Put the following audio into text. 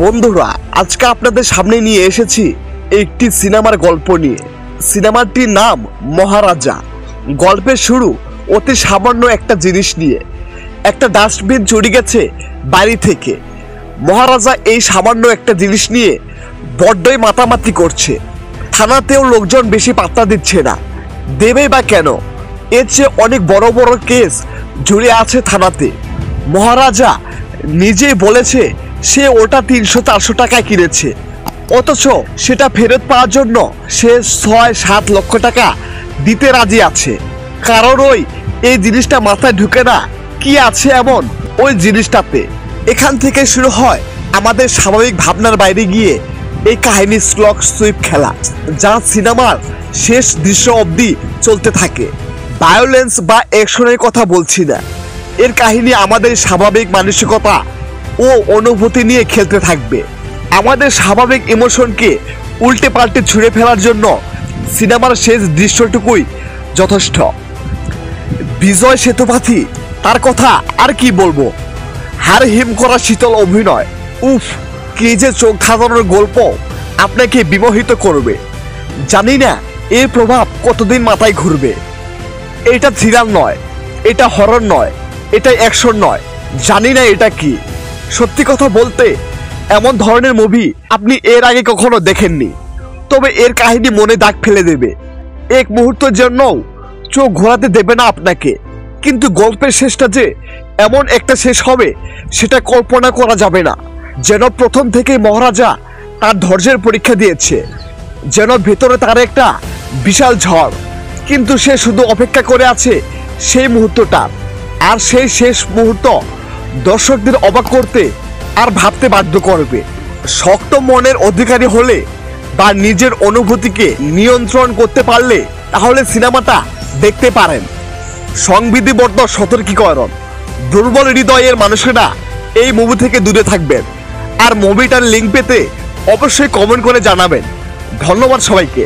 বন্ধুরা, আজকে আপনাদের সামনে নিয়ে এসেছি একটি সিনেমার গল্প নিয়ে। সিনেমাটির নাম মহারাজা। গল্পের শুরু অতি সামান্য একটা জিনিস নিয়ে। একটা ডাস্টবিন চুরি গেছে বাড়ি থেকে। মহারাজা এই সামান্য একটা জিনিস নিয়ে বড্ডই মাতামাতি করছে। থানাতেও লোকজন বেশি পাত্তা দিচ্ছে না, দেবে বা কেন? এর চেয়ে অনেক বড় বড় কেস জুড়ে আছে থানাতে। মহারাজা নিজেই বলেছে সে ওটা 300-400 টাকায় কিনেছে, অথচ সেটা ফেরত পাওয়ার জন্য সে 6-7 লক্ষ টাকা দিতে রাজি আছে। কারণ এই জিনিসটা মাথায় ঢুকে না কি আছে এমন ওই জিনিসটাতে। এখান থেকে শুরু হয় আমাদের স্বাভাবিক ভাবনার বাইরে গিয়ে এই কাহিনী স্লক সুইপ খেলা, যা সিনেমার শেষ দৃশ্য অবধি চলতে থাকে। ভায়োলেন্স বা অ্যাকশনের কথা বলছি না, এর কাহিনী আমাদের স্বাভাবিক মানসিকতা ও অনুভূতি নিয়ে খেলতে থাকবে। আমাদের স্বাভাবিক ইমোশনকে উল্টে পাল্টে ছুঁড়ে ফেলার জন্য সিনেমার শেষ দৃশ্যটুকুই যথেষ্ট। বিজয় সেতুপতি, তার কথা আর কি বলবো। হাড় হিম করা শীতল অভিনয়, উফ কি যে চোখ ধাঁধানোর গল্প আপনাকে বিমোহিত করবে। জানি না এর প্রভাব কতদিন মাথায় ঘুরবে। এটা থ্রিলার নয়, এটা হরর নয়, এটা অ্যাকশন নয়, জানি না এটা কি। সত্যি কথা বলতে এমন ধরনের মুভি আপনি এর আগে কখনো দেখেননি, তবে এর কাহিনী মনে দাগ ফেলে দেবে। এক মুহূর্তের জন্যও চোখ ঘোরাতে দেবে না আপনাকে। কিন্তু গল্পের শেষটা যে এমন একটা শেষ হবে সেটা কল্পনা করা যাবে না। যেন প্রথম থেকেই মহারাজা তার ধৈর্যের পরীক্ষা দিয়েছে, যেন ভেতরে তার একটা বিশাল ঝড়, কিন্তু সে শুধু অপেক্ষা করে আছে সেই মুহূর্তটা। আর সেই শেষ মুহূর্ত দর্শকদের অবাক করতে আর ভাবতে বাধ্য করবে। শক্ত মনের অধিকারী হলে বা নিজের অনুভূতিকে নিয়ন্ত্রণ করতে পারলে তাহলে সিনেমাটা দেখতে পারেন। সংবিধিবদ্ধ সতর্কীকরণ, দুর্বল হৃদয়ের মানুষেরা এই মুভি থেকে দূরে থাকবেন। আর মুভিটার লিঙ্ক পেতে অবশ্যই কমেন্ট করে জানাবেন। ধন্যবাদ সবাইকে।